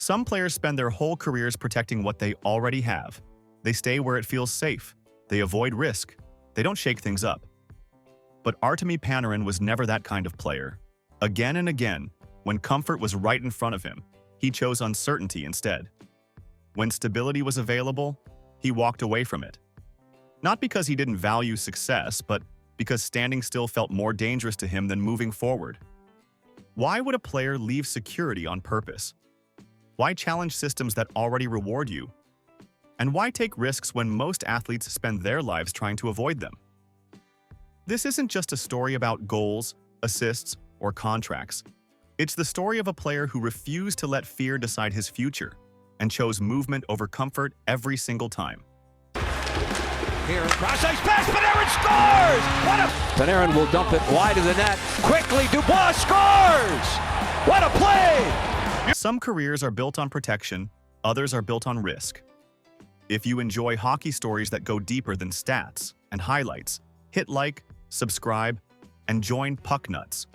Some players spend their whole careers protecting what they already have. They stay where it feels safe. They avoid risk. They don't shake things up. But Artemi Panarin was never that kind of player. Again and again, when comfort was right in front of him, he chose uncertainty instead. When stability was available, he walked away from it. Not because he didn't value success, but because standing still felt more dangerous to him than moving forward. Why would a player leave security on purpose? Why challenge systems that already reward you? And why take risks when most athletes spend their lives trying to avoid them? This isn't just a story about goals, assists, or contracts. It's the story of a player who refused to let fear decide his future and chose movement over comfort every single time. Here, cross-ice pass, Panarin scores! Panarin will dump it wide of the net. Quickly, Dubois scores! What a play! Some careers are built on protection, others are built on risk. If you enjoy hockey stories that go deeper than stats and highlights, hit like, subscribe, and join Puck Nuts,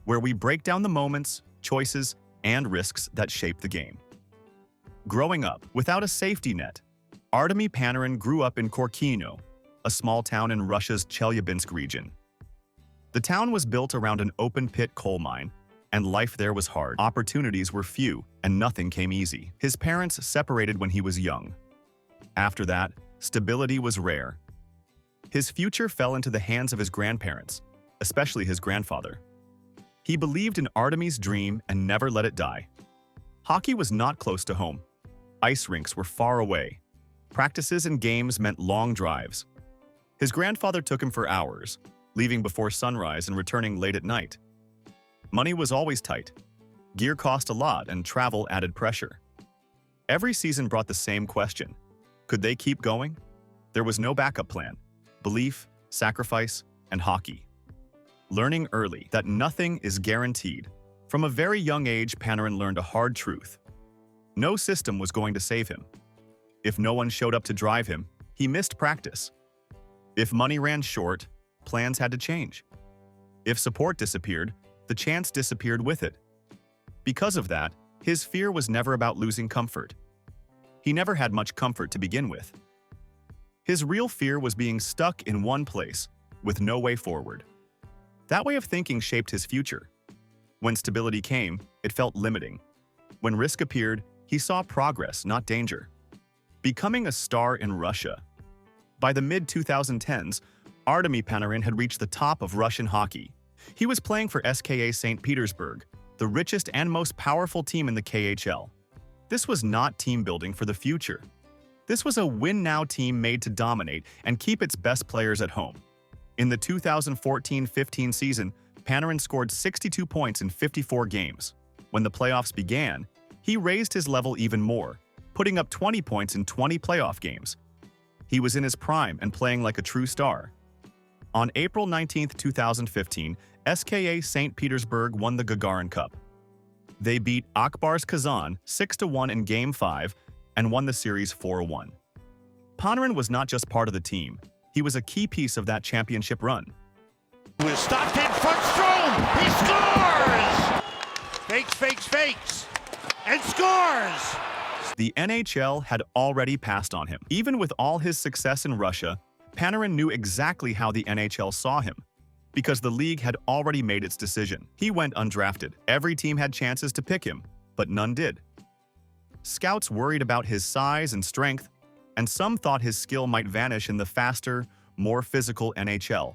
where we break down the moments, choices, and risks that shape the game. Growing up without a safety net, Artemi Panarin grew up in Korkino, a small town in Russia's Chelyabinsk region. The town was built around an open-pit coal mine, and life there was hard. Opportunities were few, and nothing came easy. His parents separated when he was young. After that, stability was rare. His future fell into the hands of his grandparents, especially his grandfather. He believed in Artemi's dream and never let it die. Hockey was not close to home. Ice rinks were far away. Practices and games meant long drives. His grandfather took him for hours, leaving before sunrise and returning late at night. Money was always tight. Gear cost a lot and travel added pressure. Every season brought the same question. Could they keep going? There was no backup plan. Belief, sacrifice, and hockey. Learning early that nothing is guaranteed. From a very young age, Panarin learned a hard truth. No system was going to save him. If no one showed up to drive him, he missed practice. If money ran short, plans had to change. If support disappeared, the chance disappeared with it. Because of that, his fear was never about losing comfort. He never had much comfort to begin with. His real fear was being stuck in one place, with no way forward. That way of thinking shaped his future. When stability came, it felt limiting. When risk appeared, he saw progress, not danger. Becoming a star in Russia. By the mid-2010s, Artemi Panarin had reached the top of Russian hockey. He was playing for SKA St. Petersburg, the richest and most powerful team in the KHL. This was not team building for the future. This was a win-now team made to dominate and keep its best players at home. In the 2014-15 season, Panarin scored 62 points in 54 games. When the playoffs began, he raised his level even more, putting up 20 points in 20 playoff games. He was in his prime and playing like a true star. On April 19, 2015, SKA St. Petersburg won the Gagarin Cup. They beat Akbars Kazan 6-1 in Game 5 and won the series 4-1. Panarin was not just part of the team. He was a key piece of that championship run. Was stopped in front, Strome! He scores! Fakes, and scores! The NHL had already passed on him. Even with all his success in Russia, Panarin knew exactly how the NHL saw him, because the league had already made its decision. He went undrafted. Every team had chances to pick him, but none did. Scouts worried about his size and strength, and some thought his skill might vanish in the faster, more physical NHL.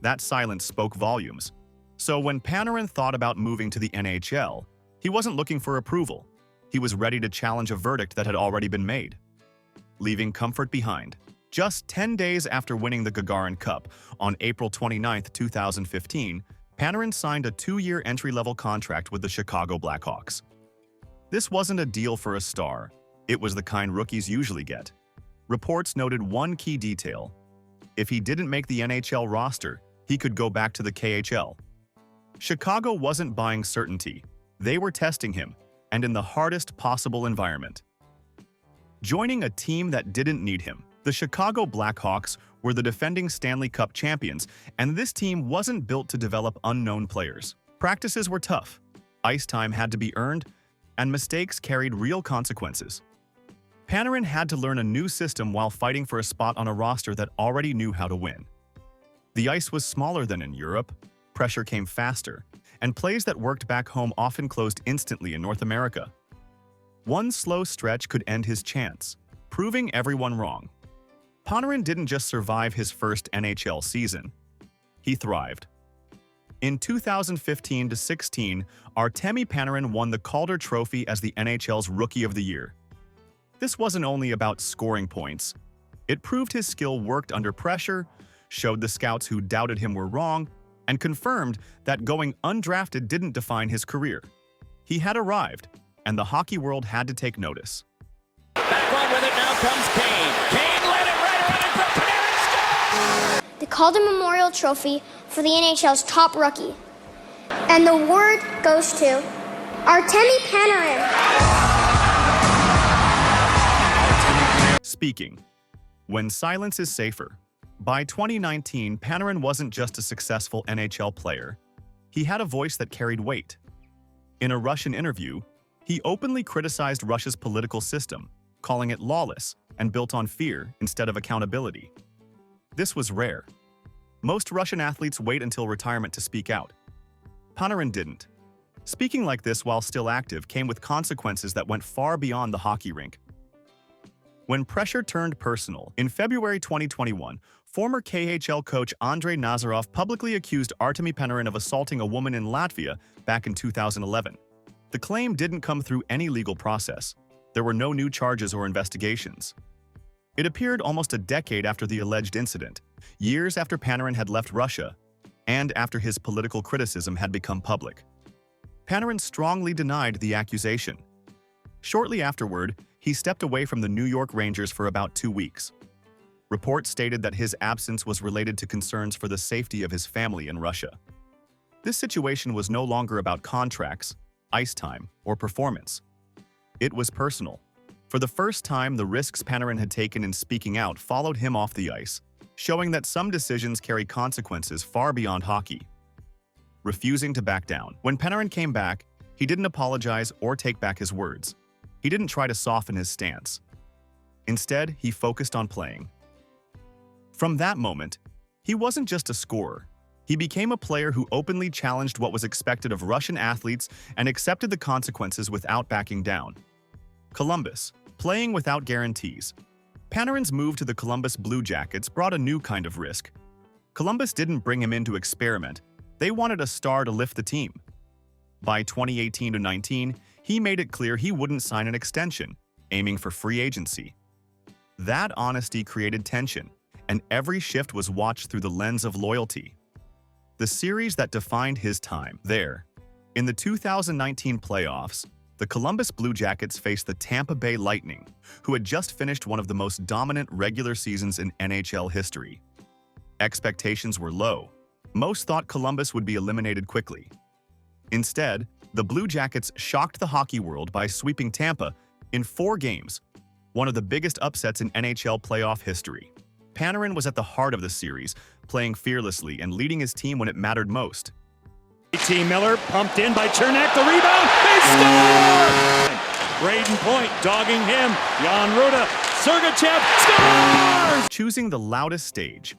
That silence spoke volumes. So when Panarin thought about moving to the NHL, he wasn't looking for approval. He was ready to challenge a verdict that had already been made. Leaving comfort behind. Just 10 days after winning the Gagarin Cup, on April 29, 2015, Panarin signed a 2-year entry-level contract with the Chicago Blackhawks. This wasn't a deal for a star. It was the kind rookies usually get. Reports noted one key detail. If he didn't make the NHL roster, he could go back to the KHL. Chicago wasn't buying certainty. They were testing him, and in the hardest possible environment. Joining a team that didn't need him, the Chicago Blackhawks were the defending Stanley Cup champions, and this team wasn't built to develop unknown players. Practices were tough, ice time had to be earned, and mistakes carried real consequences. Panarin had to learn a new system while fighting for a spot on a roster that already knew how to win. The ice was smaller than in Europe, pressure came faster, and plays that worked back home often closed instantly in North America. One slow stretch could end his chance, proving everyone wrong. Panarin didn't just survive his first NHL season, he thrived. In 2015-16, Artemi Panarin won the Calder Trophy as the NHL's Rookie of the Year. This wasn't only about scoring points. It proved his skill worked under pressure, showed the scouts who doubted him were wrong, and confirmed that going undrafted didn't define his career. He had arrived, and the hockey world had to take notice. Back on with it, now comes Kane. Kane led it right around in front. Panarin scores! The Calder Memorial Trophy for the NHL's top rookie. And the award goes to Artemi Panarin. Speaking, when silence is safer. By 2019, Panarin wasn't just a successful NHL player. He had a voice that carried weight. In a Russian interview, he openly criticized Russia's political system, calling it lawless and built on fear instead of accountability. This was rare. Most Russian athletes wait until retirement to speak out. Panarin didn't. Speaking like this while still active came with consequences that went far beyond the hockey rink. When pressure turned personal, in February 2021, former KHL coach Andrei Nazarov publicly accused Artemi Panarin of assaulting a woman in Latvia back in 2011. The claim didn't come through any legal process. There were no new charges or investigations. It appeared almost a decade after the alleged incident, years after Panarin had left Russia, and after his political criticism had become public. Panarin strongly denied the accusation. Shortly afterward, he stepped away from the New York Rangers for about 2 weeks. Reports stated that his absence was related to concerns for the safety of his family in Russia. This situation was no longer about contracts, ice time, or performance. It was personal. For the first time, the risks Panarin had taken in speaking out followed him off the ice, showing that some decisions carry consequences far beyond hockey. Refusing to back down. When Panarin came back, he didn't apologize or take back his words. He didn't try to soften his stance. Instead, he focused on playing. From that moment, he wasn't just a scorer. He became a player who openly challenged what was expected of Russian athletes and accepted the consequences without backing down. Columbus, playing without guarantees. Panarin's move to the Columbus Blue Jackets brought a new kind of risk. Columbus didn't bring him in to experiment. They wanted a star to lift the team. By 2018-19, he made it clear he wouldn't sign an extension, aiming for free agency. That honesty created tension, and every shift was watched through the lens of loyalty. The series that defined his time there. In the 2019 playoffs, the Columbus Blue Jackets faced the Tampa Bay Lightning, who had just finished one of the most dominant regular seasons in NHL history. Expectations were low. Most thought Columbus would be eliminated quickly. Instead, the Blue Jackets shocked the hockey world by sweeping Tampa in 4 games, one of the biggest upsets in NHL playoff history. Panarin was at the heart of the series, playing fearlessly and leading his team when it mattered most. T. Miller pumped in by Chernak, the rebound, they score! Braden Point dogging him, Jan Ruda, Sergachev scores! Choosing the loudest stage.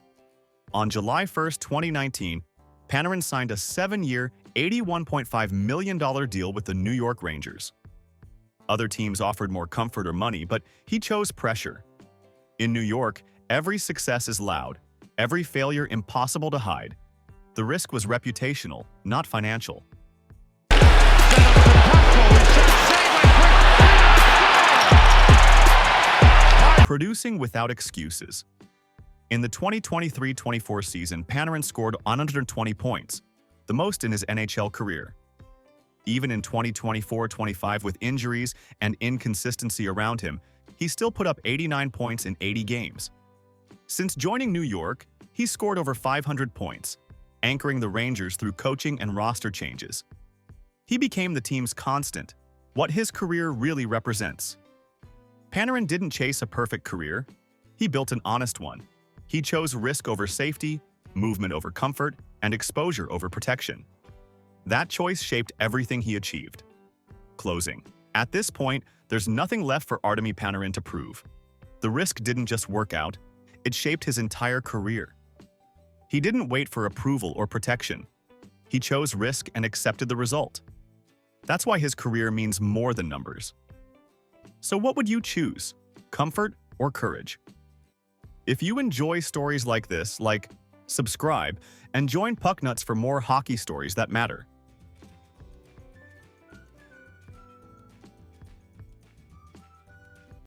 On July 1, 2019, Panarin signed a 7-year, $81.5 million deal with the New York Rangers. Other teams offered more comfort or money, but he chose pressure. In New York, every success is loud, every failure impossible to hide. The risk was reputational, not financial. Producing without excuses. In the 2023-24 season, Panarin scored 120 points, the most in his NHL career. Even in 2024-25 with injuries and inconsistency around him, he still put up 89 points in 80 games. Since joining New York, he's scored over 500 points, anchoring the Rangers through coaching and roster changes. He became the team's constant, what his career really represents. Panarin didn't chase a perfect career. He built an honest one. He chose risk over safety, movement over comfort, and exposure over protection. That choice shaped everything he achieved. Closing. At this point, there's nothing left for Artemi Panarin to prove. The risk didn't just work out, it shaped his entire career. He didn't wait for approval or protection. He chose risk and accepted the result. That's why his career means more than numbers. So what would you choose? Comfort or courage? If you enjoy stories like this, subscribe and join Pucknuts for more hockey stories that matter.